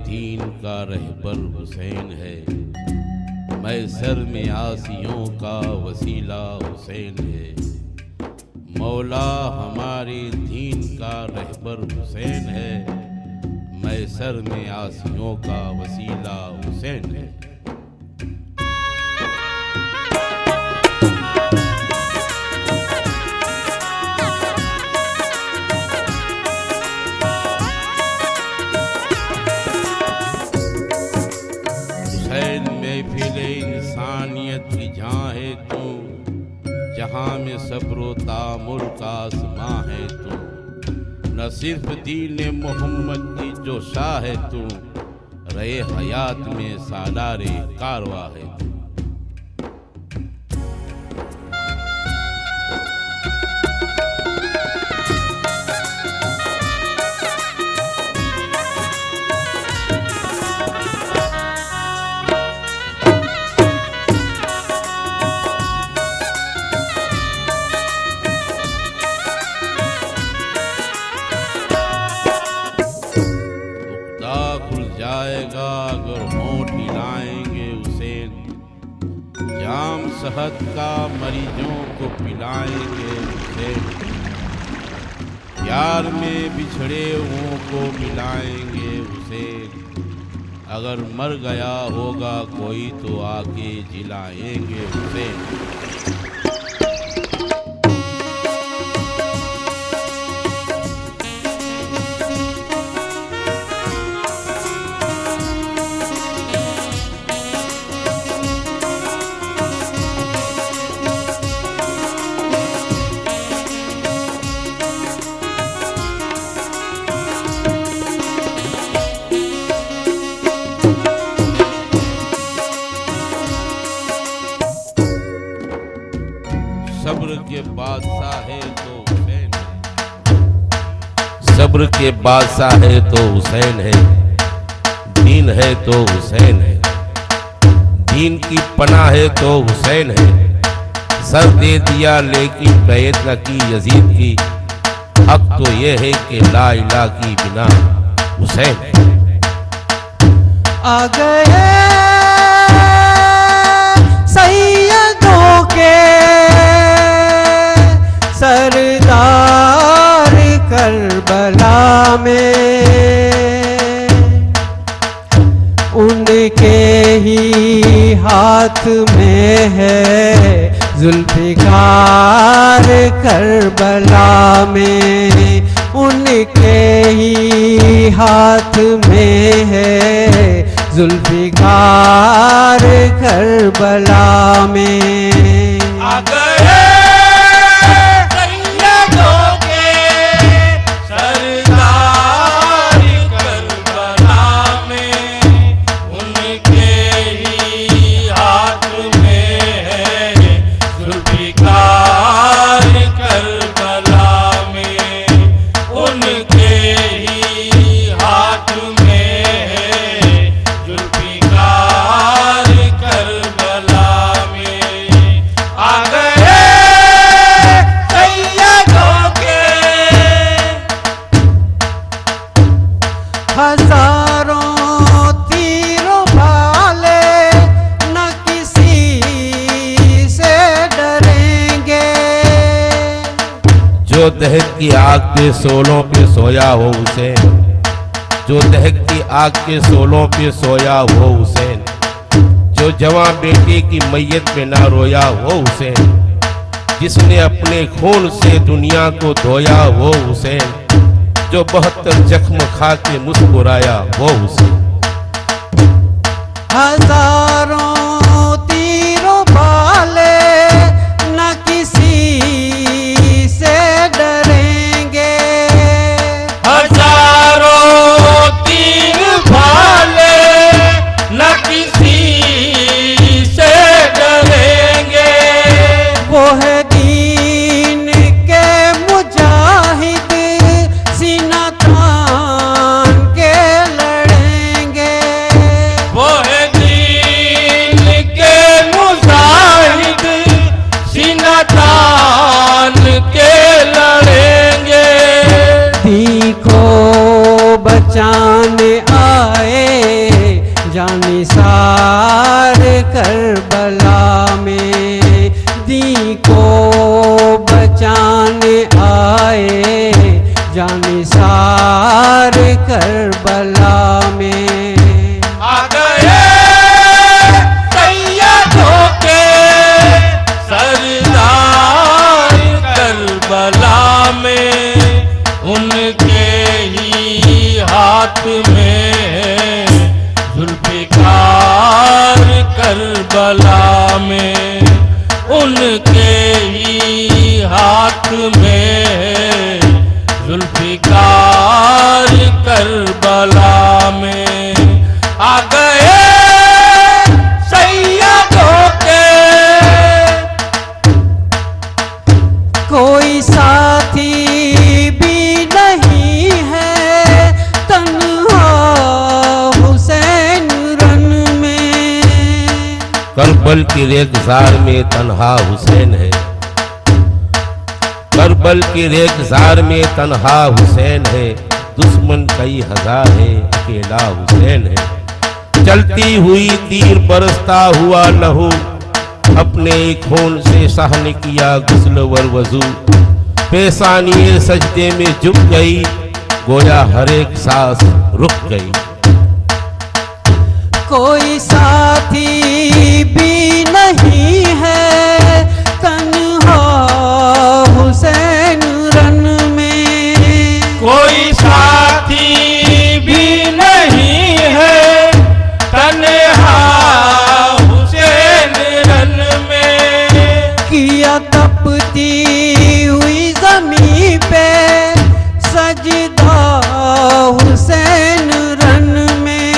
दीन का रहबर हुसैन है, मैसर में आसियों का वसीला हुसैन है। मौला हमारे दीन का रहबर हुसैन है, मैसर में आसियों का वसीला हुसैन है। महफिल इंसानियत की जहाँ है तू, जहाँ में सब्र तामुल का आसमां है तू। न सिर्फ दीन मोहम्मद की जो शाह है तू, रहे हयात में सालारे कारवा है तू। खुल जाएगा अगर होंठ हिलाएंगे हुसैन, जाम शहद का मरीजों को पिलाएंगे हुसैन। प्यार में बिछड़े हुओं को मिलाएंगे हुसैन, अगर मर गया होगा कोई तो आके जिलाएंगे हुसैन। सब्र के बादशाह है तो हुसैन है, सब्र के बादशाह है तो हुसैन है। दीन है तो हुसैन है, दीन की पनाह है तो हुसैन है। सर दे दिया लेकिन बैत न की यजीद की, हक तो ये है कि ला इलाहा की बिना हुसैन है। आ गए सैयदों के सरदार करबला में, उनके ही हाथ में है जुल्फ़िकार करबला में, उनके ही हाथ में है जुल्फ़िकार करबला में। आ गए हजारों तीरों वाले न किसी से डरेंगे, जो दहक की आग के सोलों पे सोया हो हुसैन, जो दहक की आग के सोलों पे सोया हो हुसैन। जो जवां बेटे की मैयत पे ना रोया हो हुसैन, जिसने अपने खून से दुनिया को धोया हो हुसैन। जो 72 जख्म खा के मुस्कुराया वो हुसैन। हजारों तीरों वाले न किसी से डरेंगे, हजारों तीर वाले न किसी से डरेंगे। वो है दीन के मुजाहिद सीना तान के लड़ेंगे, वो है दीन के मुजाहिद सीना तान के लड़ेंगे। दी को बचाने आए करबला में, उनके ही हाथ में जुल्फिकार करबला में। आ गए सैयदों के कोई साथी भी नहीं है तन्हा हुसैन रन में। करबल की रेगिस्तान में तन्हा हुसैन है, करबल की रेगिस्तान में तन्हा हुसैन है। दुश्मन कई हजार है, अकेला हुसैन है। चलती हुई तीर बरसता हुआ लहू, अपने खून से शाह ने किया गुस्ल वर वजू। पेशानी सजदे में झुक गई, गोया हर एक सांस रुक गई। कोई साथी भी नहीं है तन्हा हुसैन रन में। कोई साथी भी नहीं है तन्हा हुसैन रन में। किया तपती हुई ज़मीं पे सजदा हुसैन रन में।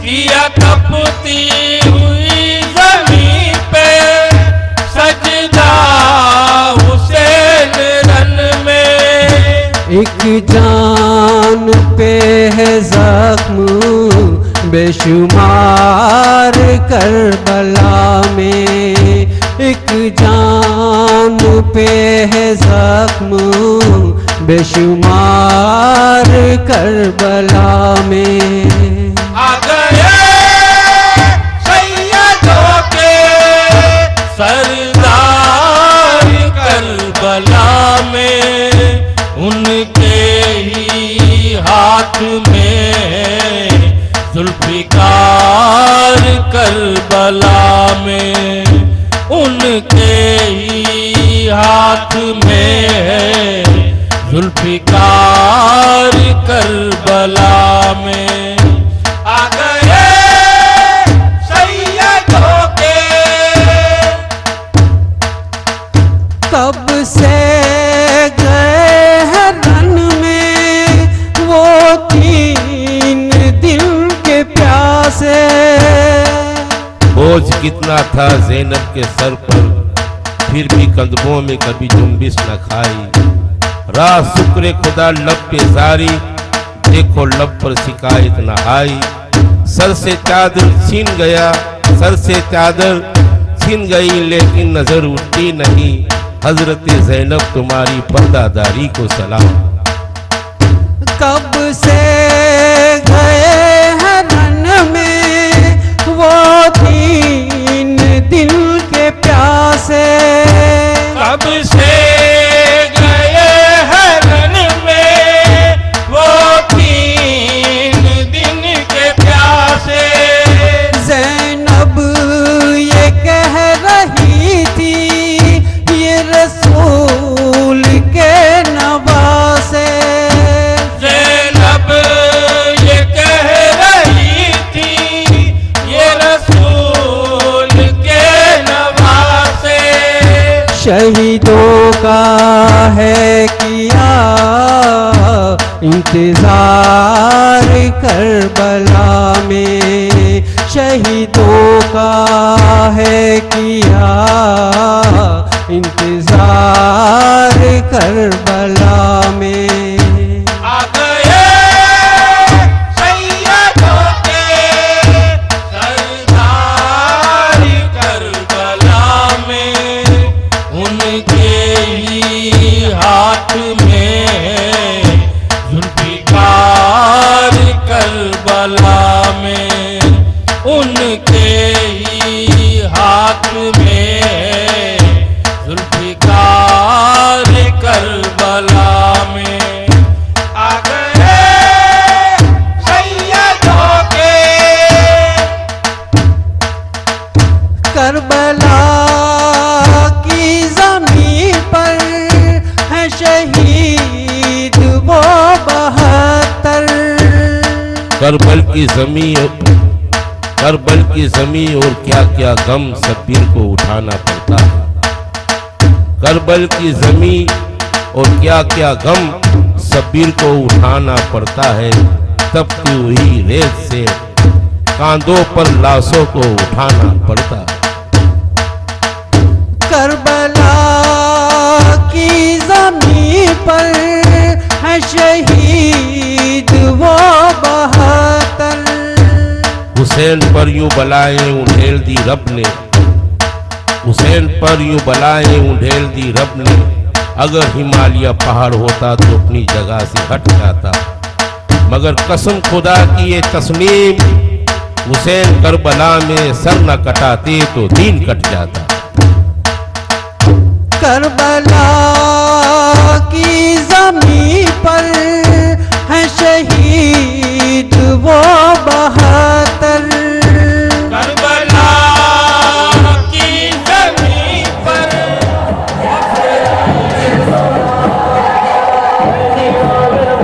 किया तपती हुई ज़मीं पे सजदा हुसैन रन में। एक जान पे है जख्म बेशुमार करबला में। एक जान पे है जख्म बेशुमार करबला में। आ गए सैयदों के सरदार करबला में, उनके ही हाथ में जुल्फिकार करबला में। उनके ही हाथ में जुल्फिकार करबला में। आ गए सैयदों के कब से गए हैं रन में वो 3 दिन के प्यासे। बोझ कितना था ज़ैनब के सर पर, फिर भी कदमों में कभी जुम्बिश न खाई। राह शुक्र खुदा लब पे जारी, देखो लब पर शिकायत न आई। सर से चादर छीन गया, सर से चादर छीन गई, लेकिन नजर उठती नहीं। हजरत ज़ैनब तुम्हारी पर्दादारी को सलाम। कब से गए हैं रन में वो 3 दिन के प्यासे। कब से गए हैं रन में वो 3 दिन के प्यासे। ज़ैनब ये कह रही थी ये रसूल के नवासे। ज़ैनब ये कह रही थी ये रसूल के नवासे। शहीदों का है किया इंतजार करबला में। शहीदों का है किया इंतजार करबला में। आ गए सैयदों के सरदार करबला में, उनके ही हाथ में जुल्फिकार करबला में। उनके ही हाथ में जुल्फिकार करबला में। आ गए सैयदों के करबला की ज़मीं पर है शहीद वो 72। करबल की जमीन करबल की जमीन और क्या क्या गम शब्बीर को उठाना पड़ता है। करबल की जमीन और क्या क्या गम शब्बीर को उठाना पड़ता है। तपती हुई रेत से कांधों पर लाशों को उठाना पड़ता है। करबला की जमीन पर है शहीद वो 72। हुसैन पर यूं बलाएं उंडेल दी रब ने, हुसैन पर यूं बलाएं उंडेल दी रब ने। अगर हिमालय पहाड़ होता तो अपनी जगह से हट जाता, मगर कसम खुदा की ये तस्लीम, हुसैन करबला में सर न कटाते तो दीन कट जाता। करबला की जमीन पर है शहीद वो 72। करबला की जमीन पर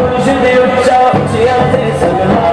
मुर्शिद उच्चा उच्चा ते सगला